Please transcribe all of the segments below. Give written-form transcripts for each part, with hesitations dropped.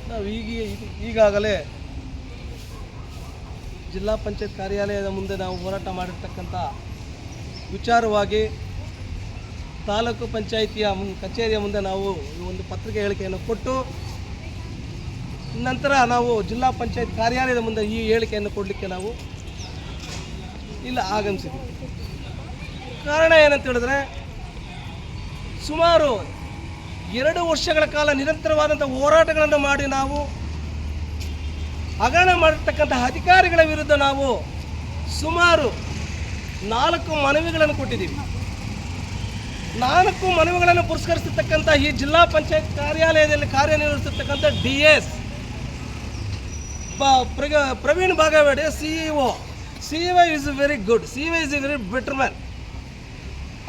ನಾವು ಈಗಾಗಲೇ ಜಿಲ್ಲಾ ಪಂಚಾಯತ್ ಕಾರ್ಯಾಲಯದ ಮುಂದೆ ನಾವು ಹೋರಾಟ ಮಾಡಿರ್ತಕ್ಕಂಥ ವಿಚಾರವಾಗಿ ತಾಲೂಕು ಪಂಚಾಯಿತಿಯ ಕಚೇರಿಯ ಮುಂದೆ ನಾವು ಒಂದು ಪತ್ರಿಕೆ ಹೇಳಿಕೆಯನ್ನು ಕೊಟ್ಟು ನಂತರ ನಾವು ಜಿಲ್ಲಾ ಪಂಚಾಯತ್ ಕಾರ್ಯಾಲಯದ ಮುಂದೆ ಈ ಹೇಳಿಕೆಯನ್ನು ಕೊಡಲಿಕ್ಕೆ ನಾವು ಇಲ್ಲಿ ಆಗಮಿಸಿದ್ವಿ. ಕಾರಣ ಏನಂತ ಹೇಳಿದ್ರೆ, ಸುಮಾರು 2 ವರ್ಷಗಳ ಕಾಲ ನಿರಂತರವಾದಂಥ ಹೋರಾಟಗಳನ್ನು ಮಾಡಿ ನಾವು ಹಗರಣ ಮಾಡಿರ್ತಕ್ಕಂಥ ಅಧಿಕಾರಿಗಳ ವಿರುದ್ಧ ನಾವು ಸುಮಾರು 4 ಮನವಿಗಳನ್ನು ಕೊಟ್ಟಿದ್ದೀವಿ. 4 ಮನವಿಗಳನ್ನು ಪುರಸ್ಕರಿಸಿರ್ತಕ್ಕಂಥ ಈ ಜಿಲ್ಲಾ ಪಂಚಾಯತ್ ಕಾರ್ಯಾಲಯದಲ್ಲಿ ಕಾರ್ಯನಿರ್ವಹಿಸಿರ್ತಕ್ಕಂಥ DS Praveen Bagewadi CEO is very good, CEO is A very better man.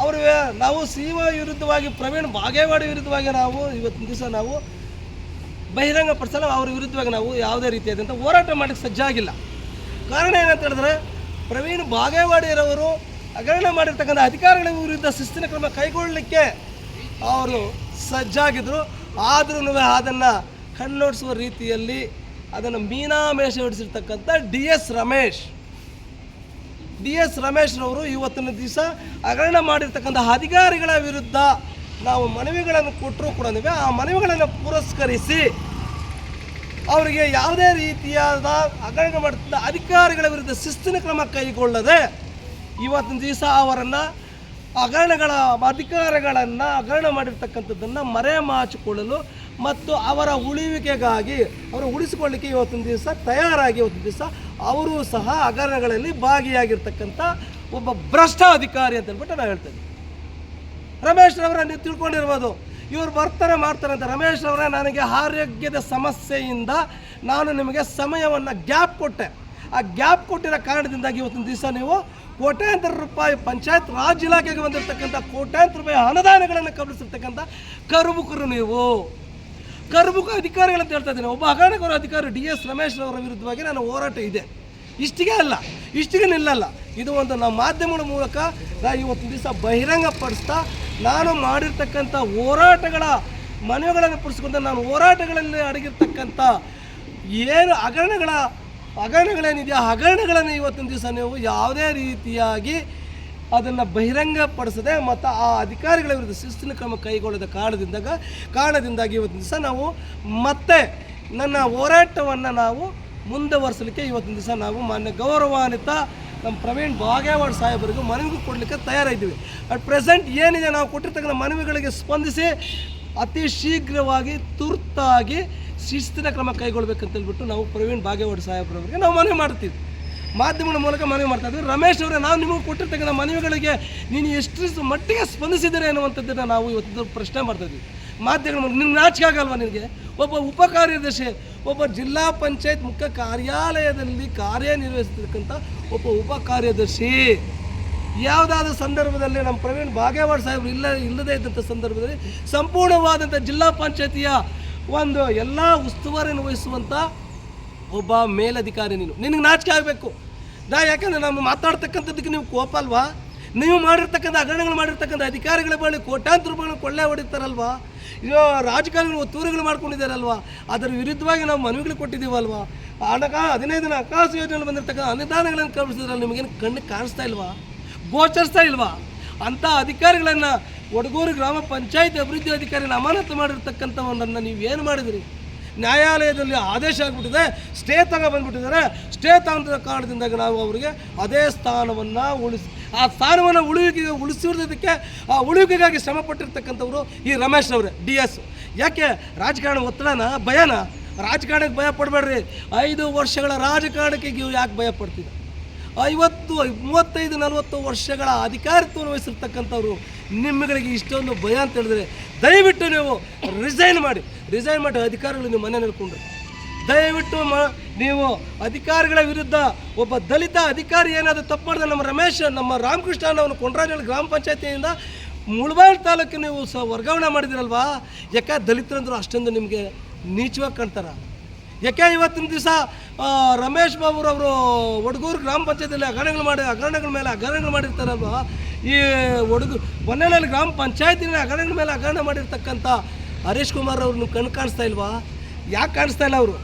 ಅವರು ನಾವು CEO ವಿರುದ್ಧವಾಗಿ, ಪ್ರವೀಣ್ ಬಾಗೇವಾಡಿ ವಿರುದ್ಧವಾಗಿ ನಾವು ಇವತ್ತಿನ ದಿವಸ ನಾವು ಬಹಿರಂಗಪಡಿಸಲು ಅವರ ವಿರುದ್ಧವಾಗಿ ನಾವು ಯಾವುದೇ ರೀತಿಯಾದಂಥ ಹೋರಾಟ ಮಾಡಲಿಕ್ಕೆ ಸಜ್ಜಾಗಿಲ್ಲ. ಕಾರಣ ಏನಂತ ಹೇಳಿದ್ರೆ, ಪ್ರವೀಣ್ ಬಾಗೇವಾಡಿರವರು ಹಗರಣ ಮಾಡಿರ್ತಕ್ಕಂಥ ಅಧಿಕಾರಿಗಳ ವಿರುದ್ಧ ಶಿಸ್ತಿನ ಕ್ರಮ ಕೈಗೊಳ್ಳಲಿಕ್ಕೆ ಅವರು ಸಜ್ಜಾಗಿದ್ದರು. ಆದ್ರೂ ಅದನ್ನು ಕಣ್ಣೋಡಿಸುವ ರೀತಿಯಲ್ಲಿ ಅದನ್ನು ಮೀನಾಮೇಷ ಹೊಡಿಸಿರ್ತಕ್ಕಂಥ DS ರಮೇಶ್ರವರು ಇವತ್ತಿನ ದಿವಸ ಹಗರಣ ಮಾಡಿರ್ತಕ್ಕಂಥ ಅಧಿಕಾರಿಗಳ ವಿರುದ್ಧ ನಾವು ಮನವಿಗಳನ್ನು ಕೊಟ್ಟರೂ ಕೂಡ ಆ ಮನವಿಗಳನ್ನು ಪುರಸ್ಕರಿಸಿ ಅವರಿಗೆ ಯಾವುದೇ ರೀತಿಯಾದ ಹಗರಣ ಮಾಡುತ್ತಿದ್ದ ಅಧಿಕಾರಿಗಳ ವಿರುದ್ಧ ಶಿಸ್ತಿನ ಕ್ರಮ ಕೈಗೊಳ್ಳದೆ ಇವತ್ತಿನ ದಿವಸ ಅವರನ್ನು ಅಧಿಕಾರಿಗಳನ್ನು ಹಗರಣ ಮಾಡಿರ್ತಕ್ಕಂಥದ್ದನ್ನು ಮರೆಮಾಚಿಕೊಳ್ಳಲು ಮತ್ತು ಅವರ ಉಳಿವಿಕೆಗಾಗಿ ಉಳಿಸಿಕೊಳ್ಳಲಿಕ್ಕೆ ಇವತ್ತಿನ ದಿವಸ ತಯಾರಾಗಿ ಇವತ್ತಿನ ದಿವಸ ಅವರು ಸಹ ಹಗರಣಗಳಲ್ಲಿ ಭಾಗಿಯಾಗಿರ್ತಕ್ಕಂಥ ಒಬ್ಬ ಭ್ರಷ್ಟ ಅಧಿಕಾರಿ ಅಂತ ಹೇಳ್ಬಿಟ್ಟು ನಾವು ಹೇಳ್ತೇವೆ. ರಮೇಶ್ ರವರ ನೀವು ತಿಳ್ಕೊಂಡಿರ್ಬೋದು, ಇವರು ಮಾಡ್ತಾರೆ ಅಂತ. ರಮೇಶ್ ಅವರ ನನಗೆ ಆರೋಗ್ಯದ ಸಮಸ್ಯೆಯಿಂದ ನಾನು ನಿಮಗೆ ಸಮಯವನ್ನು ಗ್ಯಾಪ್ ಕೊಟ್ಟೆ. ಆ ಗ್ಯಾಪ್ ಕೊಟ್ಟಿರೋ ಕಾರಣದಿಂದಾಗಿ ಇವತ್ತಿನ ದಿವಸ ನೀವು ಕೋಟ್ಯಾಂತರ ರೂಪಾಯಿ ಪಂಚಾಯತ್ ರಾಜ್ ಇಲಾಖೆಗೆ ಬಂದಿರತಕ್ಕಂಥ ಕೋಟ್ಯಾಂತರ ರೂಪಾಯಿ ಅನುದಾನಗಳನ್ನು ಕಬಳಿಸಿರ್ತಕ್ಕಂಥ ಕರುಬುಕರು ನೀವು ಕರುಬುಕ ಅಧಿಕಾರಿಗಳಂತ ಹೇಳ್ತಾ ಇದ್ದೀನಿ. ಒಬ್ಬ ಹಗರಣಕೋರ ಅಧಿಕಾರಿ DS ರಮೇಶ್ ಅವರ ವಿರುದ್ಧವಾಗಿ ನನ್ನ ಹೋರಾಟ ಇದೆ. ಇಷ್ಟಿಗೆ ನಿಲ್ಲಲ್ಲ. ಇದು ಒಂದು ನಾವು ಮಾಧ್ಯಮಗಳ ಮೂಲಕ ಇವತ್ತಿನ ದಿವಸ ಬಹಿರಂಗಪಡಿಸ್ತಾ ನಾನು ಮಾಡಿರ್ತಕ್ಕಂಥ ಹೋರಾಟಗಳ ಮನವಿಗಳನ್ನು ಪಡಿಸ್ಕೊಂಡು ನಾನು ಹೋರಾಟಗಳಲ್ಲಿ ಅಡಗಿರ್ತಕ್ಕಂಥ ಏನು ಹಗರಣಗಳೇನಿದೆಯಾ ಹಗರಣಗಳನ್ನು ಇವತ್ತಿನ ದಿವಸ ನೀವು ಯಾವುದೇ ರೀತಿಯಾಗಿ ಅದನ್ನು ಬಹಿರಂಗಪಡಿಸದೆ ಮತ್ತು ಆ ಅಧಿಕಾರಿಗಳ ವಿರುದ್ಧ ಶಿಸ್ತಿನ ಕ್ರಮ ಕೈಗೊಳ್ಳದ ಕಾರಣದಿಂದಾಗಿ ಇವತ್ತಿನ ದಿವಸ ನಾವು ಮತ್ತೆ ನನ್ನ ಹೋರಾಟವನ್ನು ನಾವು ಮುಂದುವರಿಸಲಿಕ್ಕೆ ಇವತ್ತಿನ ದಿವಸ ನಾವು ಮಾನ್ಯ ಗೌರವಾನ್ವಿತ ನಮ್ಮ ಪ್ರವೀಣ್ ಬಾಗೇವಾಡಿ ಸಾಹೇಬರಿಗೂ ಮನವಿ ಕೊಡಲಿಕ್ಕೆ ತಯಾರಿದ್ದೀವಿ. ಅಟ್ ಪ್ರೆಸೆಂಟ್ ಏನಿದೆ ನಾವು ಕೊಟ್ಟಿರ್ತಕ್ಕಂಥ ಮನವಿಗಳಿಗೆ ಸ್ಪಂದಿಸಿ ಅತಿ ಶೀಘ್ರವಾಗಿ ತುರ್ತಾಗಿ ಶಿಸ್ತಿನ ಕ್ರಮ ಕೈಗೊಳ್ಳಬೇಕಂತ ಹೇಳ್ಬಿಟ್ಟು ನಾವು ಪ್ರವೀಣ್ ಬಾಗೇವಾಡಿ ಸಾಹೇಬ್ರವರಿಗೆ ನಾವು ಮನವಿ ಮಾಡ್ತೀವಿ. ಮಾಧ್ಯಮಗಳ ಮೂಲಕ ಮನವಿ ಮಾಡ್ತಾ ಇದ್ವಿ. ರಮೇಶ್ ಅವರೇ, ನಾವು ನಿಮಗೆ ಕೊಟ್ಟಿರ್ತಕ್ಕಂಥ ಮನವಿಗಳಿಗೆ ನೀನು ಎಷ್ಟು ಮಟ್ಟಿಗೆ ಸ್ಪಂದಿಸಿದ್ದೀರಿ ಅನ್ನುವಂಥದ್ದನ್ನು ನಾವು ಇವತ್ತು ಪ್ರಶ್ನೆ ಮಾಡ್ತಾಯಿದ್ವಿ. ಮಾಧ್ಯಮಗಳ ನಿಮ್ಗೆ ನಾಚಿಕೆ ಆಗಲ್ವಾ? ನಿನಗೆ ಒಬ್ಬ ಉಪ ಕಾರ್ಯದರ್ಶಿ, ಒಬ್ಬ ಜಿಲ್ಲಾ ಪಂಚಾಯತ್ ಮುಖ್ಯ ಕಾರ್ಯಾಲಯದಲ್ಲಿ ಕಾರ್ಯನಿರ್ವಹಿಸತಕ್ಕಂಥ ಒಬ್ಬ ಉಪ ಕಾರ್ಯದರ್ಶಿ ಯಾವುದಾದ್ರೂ ಸಂದರ್ಭದಲ್ಲಿ ನಮ್ಮ ಪ್ರವೀಣ್ ಬಾಗೇವಾಡಿ ಸಾಹೇಬರು ಇಲ್ಲದೇ ಇದ್ದಂಥ ಸಂದರ್ಭದಲ್ಲಿ ಸಂಪೂರ್ಣವಾದಂಥ ಜಿಲ್ಲಾ ಪಂಚಾಯತಿಯ ಒಂದು ಎಲ್ಲ ಉಸ್ತುವಾರಿಯನ್ನು ವಹಿಸುವಂಥ ಒಬ್ಬ ಮೇಲಧಿಕಾರಿ ನಿನಗೆ ನಾಚಿಕೆ ಆಗಬೇಕು. ಯಾಕಂದರೆ ನಾವು ಮಾತಾಡ್ತಕ್ಕಂಥದ್ದಕ್ಕೆ ನೀವು ಕೋಪ ಅಲ್ವಾ? ನೀವು ಮಾಡಿರ್ತಕ್ಕಂಥ ಹಗರಣಗಳು ಮಾಡಿರ್ತಕ್ಕಂಥ ಅಧಿಕಾರಿಗಳ ಬಳಿ ಕೋಟ್ಯಾಂತರ ರೂಪಾಯಿಗಳನ್ನು ಕೊಳ್ಳೆ ಹೊಡಿತಾರಲ್ವಾ? ರಾಜಕಾರಣಿಗಳು ಒತ್ತುವರಿಗಳು ಮಾಡ್ಕೊಂಡಿದ್ದಾರಲ್ವಾ? ಅದರ ವಿರುದ್ಧವಾಗಿ ನಾವು ಮನವಿಗಳು ಕೊಟ್ಟಿದ್ದೀವಲ್ವಾ? 15 ದಿನ ಆಕಾಶ ಯೋಜನೆಯಲ್ಲಿ ಬಂದಿರತಕ್ಕಂಥ ಅನುದಾನಗಳನ್ನು ಕಳಿಸಿದ್ರಲ್ಲ, ನಿಮಗೇನು ಕಣ್ಣಿಗೆ ಕಾಣಿಸ್ತಾ ಇಲ್ವಾ? ಗೋಚರಿಸ್ತಾ ಇಲ್ವಾ? ಅಂಥ ಅಧಿಕಾರಿಗಳನ್ನು ವಡಗೂರು ಗ್ರಾಮ ಪಂಚಾಯತ್ ಅಭಿವೃದ್ಧಿ ಅಧಿಕಾರಿನ ಅಮಾನತು ಮಾಡಿರ್ತಕ್ಕಂಥವನ್ನ ನೀವೇನು ಮಾಡಿದಿರಿ? ನ್ಯಾಯಾಲಯದಲ್ಲಿ ಆದೇಶ ಆಗಿಬಿಟ್ಟಿದೆ, ಸ್ಟೇ ಬಂದುಬಿಟ್ಟಿದ್ದಾರೆ. ಸ್ಟೇ ತಗೊಂಡ ಕಾರಣದಿಂದಾಗಿ ನಾವು ಅವರಿಗೆ ಅದೇ ಸ್ಥಾನವನ್ನು ಆ ಸ್ಥಾನವನ್ನು ಉಳಿಸಿರೋದಕ್ಕೆ ಆ ಉಳಿವಿಕೆಗಾಗಿ ಶ್ರಮಪಟ್ಟಿರ್ತಕ್ಕಂಥವ್ರು ಈ ರಮೇಶ್ ಅವರೇ DS. ಯಾಕೆ ರಾಜಕಾರಣ ಒತ್ತಡನ ಭಯನ? ರಾಜಕಾರಣಕ್ಕೆ ಭಯ ಪಡಬೇಡ್ರಿ. 5 ವರ್ಷಗಳ ರಾಜಕಾರಣಕ್ಕೆ ಇವು ಯಾಕೆ ಭಯ ಪಡ್ತಿದ್ದ? 35-40 ವರ್ಷಗಳ ಅಧಿಕಾರಿತ್ವವನ್ನು ವಹಿಸಿರ್ತಕ್ಕಂಥವ್ರು ನಿಮ್ಮಗಳಿಗೆ ಇಷ್ಟೊಂದು ಭಯ ಅಂತ ಹೇಳಿದ್ರೆ ದಯವಿಟ್ಟು ನೀವು ರಿಸೈನ್ ಮಾಡಿ ಅಧಿಕಾರಿಗಳು ನೀವು ಮನೆ ನೆಡ್ಕೊಂಡ್ರಿ. ದಯವಿಟ್ಟು ನೀವು ಅಧಿಕಾರಿಗಳ ವಿರುದ್ಧ ಒಬ್ಬ ದಲಿತ ಅಧಿಕಾರಿ ಏನಾದರೂ ತಪ್ಪು ಮಾಡಿದ್ರೆ ನಮ್ಮ ರಾಮಕೃಷ್ಣ ಅವನು ಕೊಂಡ್ರಾಜಳ್ಳಿ ಗ್ರಾಮ ಪಂಚಾಯತಿಯಿಂದ ಮುಳಬಾಗಿಲು ತಾಲೂಕು ನೀವು ವರ್ಗಾವಣೆ ಮಾಡಿದಿರಲ್ವಾ? ಯಾಕೆ ದಲಿತರಂದ್ರು ಅಷ್ಟೊಂದು ನಿಮಗೆ ನೀಚವಾಗಿ ಕಾಣ್ತಾರ? ಯಾಕೆ ಇವತ್ತಿನ ದಿವಸ ರಮೇಶ್ ಬಾಬುರವರು ವಡಗೂರು ಗ್ರಾಮ ಪಂಚಾಯತಿಯಲ್ಲಿ ಹಗರಣಗಳ ಮೇಲೆ ಹಗರಣಗಳು ಮಾಡಿರ್ತಾರಲ್ವ? ಈ ಹೊನ್ನೇನಹಳ್ಳಿ ಗ್ರಾಮ ಪಂಚಾಯತಿನ ಹಗರಣ ಮೇಲೆ ಹಗರಣ ಮಾಡಿರ್ತಕ್ಕಂಥ ಹರೀಶ್ ಕುಮಾರ್ ಅವ್ರನ್ನ ಕಣ್ಣು ಕಾಣಿಸ್ತಾ ಇಲ್ವಾ? ಯಾಕೆ ಕಾಣಿಸ್ತಾ ಇಲ್ಲ ಅವರು?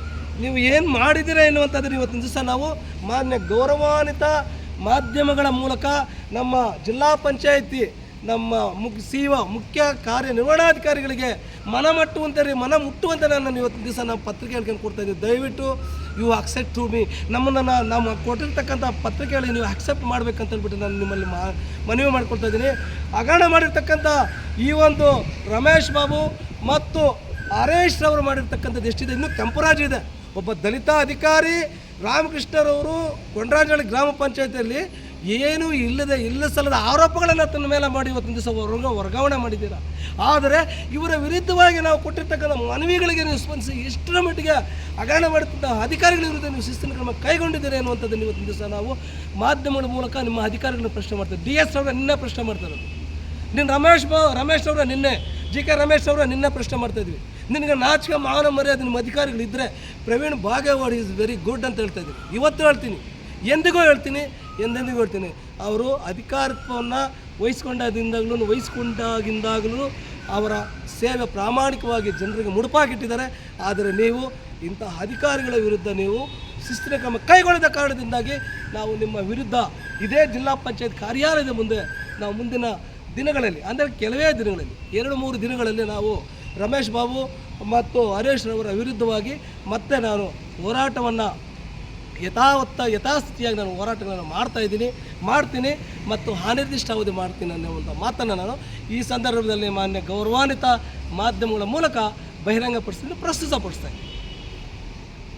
ನೀವು ಏನು ಮಾಡಿದ್ದೀರಾ ಎನ್ನುವಂಥದ್ದು ಇವತ್ತಿನ ದಿವಸ ನಾವು ಮಾನ್ಯ ಗೌರವಾನ್ವಿತ ಮಾಧ್ಯಮಗಳ ಮೂಲಕ ನಮ್ಮ ಜಿಲ್ಲಾ ಪಂಚಾಯತಿ ನಮ್ಮ ಮುಖ್ಯ ಕಾರ್ಯನಿರ್ವಹಣಾಧಿಕಾರಿಗಳಿಗೆ ಮನ ಮುಟ್ಟುವಂತೆ ನಾನು ಇವತ್ತಿನ ದಿವಸ ನಾವು ಪತ್ರಿಕೆ ಹೇಳ್ಕೊಂಡು ಕೊಡ್ತಾ ಇದ್ದೀವಿ. ದಯವಿಟ್ಟು ಯು ಅಕ್ಸೆಪ್ಟ್ ಟು ಮೀ, ನಮ್ಮನ್ನು ನಮ್ಮ ಕೊಟ್ಟಿರ್ತಕ್ಕಂಥ ಪತ್ರಿಕೆಗಳಿಗೆ ನೀವು ಅಕ್ಸೆಪ್ಟ್ ಮಾಡಬೇಕಂತ ಹೇಳ್ಬಿಟ್ಟು ನಾನು ನಿಮ್ಮಲ್ಲಿ ಮನವಿ ಮಾಡ್ಕೊಳ್ತಾ ಇದ್ದೀನಿ. ಹಗರಣ ಮಾಡಿರ್ತಕ್ಕಂಥ ಈ ಒಂದು ರಮೇಶ್ ಬಾಬು ಮತ್ತು ಹರೇಶ್ ರವರು ಮಾಡಿರ್ತಕ್ಕಂಥದ್ದು ಎಷ್ಟಿದೆ, ಇನ್ನೂ ಕೆಂಪರಾಜು ಇದೆ. ಒಬ್ಬ ದಲಿತ ಅಧಿಕಾರಿ ರಾಮಕೃಷ್ಣರವರು ಕೊಂಡರಾಜನಹಳ್ಳಿ ಗ್ರಾಮ ಪಂಚಾಯತಿಯಲ್ಲಿ ಏನೂ ಇಲ್ಲ ಸಲ್ಲದ ಆರೋಪಗಳನ್ನು ತನ್ನ ಮೇಲೆ ಮಾಡಿ ಇವತ್ತಿನ ದಿವಸ ವರ್ಗಾವಣೆ ಮಾಡಿದ್ದೀರಾ. ಆದರೆ ಇವರ ವಿರುದ್ಧವಾಗಿ ನಾವು ಕೊಟ್ಟಿರ್ತಕ್ಕಂಥ ಮನವಿಗಳಿಗೆ ನೀವು ಸ್ಪಂದಿಸಿ ಎಷ್ಟರ ಮಟ್ಟಿಗೆ ಹಗರಣ ಮಾಡುತ್ತಿದ್ದ ಅಧಿಕಾರಿಗಳ ವಿರುದ್ಧ ನೀವು ಶಿಸ್ತಿನ ಕ್ರಮ ಕೈಗೊಂಡಿದ್ದೀರಿ ಅನ್ನುವಂಥದ್ದನ್ನು ಇವತ್ತಿನ ದಿವಸ ನಾವು ಮಾಧ್ಯಮಗಳ ಮೂಲಕ ನಿಮ್ಮ ಅಧಿಕಾರಿಗಳನ್ನ ಪ್ರಶ್ನೆ ಮಾಡ್ತೀವಿ. DS ಅವರ ನಿನ್ನೆ ಪ್ರಶ್ನೆ ಮಾಡ್ತಾ ಇರೋದು, ನೀನು ರಮೇಶ್ ಅವರ ನಿನ್ನೆ JK ರಮೇಶ್ ಅವರ ನಿನ್ನೆ ಪ್ರಶ್ನೆ ಮಾಡ್ತಾಯಿದ್ವಿ. ನಿನಗೆ ನಾಚಿಕೆ ಮಾನ ಮರ್ಯಾದೆ ನಿಮ್ಮ ಅಧಿಕಾರಿಗಳಿದ್ದರೆ Praveen Bagewadi is very good ಅಂತ ಹೇಳ್ತಾ ಇದ್ದೀನಿ. ಇವತ್ತು ಹೇಳ್ತೀನಿ, ಎಂದಿಗೂ ಹೇಳ್ತೀನಿ, ಎಂದೆಂದಿಗೂ ಹೇಳ್ತೀನಿ, ಅವರು ಅಧಿಕಾರತ್ವವನ್ನು ವಹಿಸ್ಕೊಂಡಾಗಿಂದಾಗಲೂ ಅವರ ಸೇವೆ ಪ್ರಾಮಾಣಿಕವಾಗಿ ಜನರಿಗೆ ಮುಡುಪಾಗಿಟ್ಟಿದ್ದಾರೆ. ಆದರೆ ನೀವು ಇಂಥ ಅಧಿಕಾರಿಗಳ ವಿರುದ್ಧ ನೀವು ಶಿಸ್ತಿನ ಕ್ರಮ ಕೈಗೊಳ್ಳದ ಕಾರಣದಿಂದಾಗಿ ನಾವು ನಿಮ್ಮ ವಿರುದ್ಧ ಇದೇ ಜಿಲ್ಲಾ ಪಂಚಾಯತ್ ಕಾರ್ಯಾಲಯದ ಮುಂದೆ ನಾವು ಮುಂದಿನ ದಿನಗಳಲ್ಲಿ, ಅಂದರೆ ಕೆಲವೇ ದಿನಗಳಲ್ಲಿ 2-3 ದಿನಗಳಲ್ಲಿ ನಾವು ರಮೇಶ್ ಬಾಬು ಮತ್ತು ಹರೀಶ್ ರವರ ವಿರುದ್ಧವಾಗಿ ಮತ್ತೆ ನಾನು ಹೋರಾಟವನ್ನು ಯಥಾಸ್ಥಿತಿಯಾಗಿ ನಾನು ಹೋರಾಟಗಳನ್ನು ಮಾಡ್ತೀನಿ ಮತ್ತು ಅನಿರ್ದಿಷ್ಟ ಅವಧಿ ಮಾಡ್ತೀನಿ ಅನ್ನುವಂಥ ಮಾತನ್ನು ನಾನು ಈ ಸಂದರ್ಭದಲ್ಲಿ ಮಾನ್ಯ ಗೌರವಾನ್ವಿತ ಮಾಧ್ಯಮಗಳ ಮೂಲಕ ಬಹಿರಂಗಪಡಿಸ್ತೀನಿ, ಪ್ರಸ್ತುತಪಡಿಸ್ತಾ ಇದ್ದೀನಿ.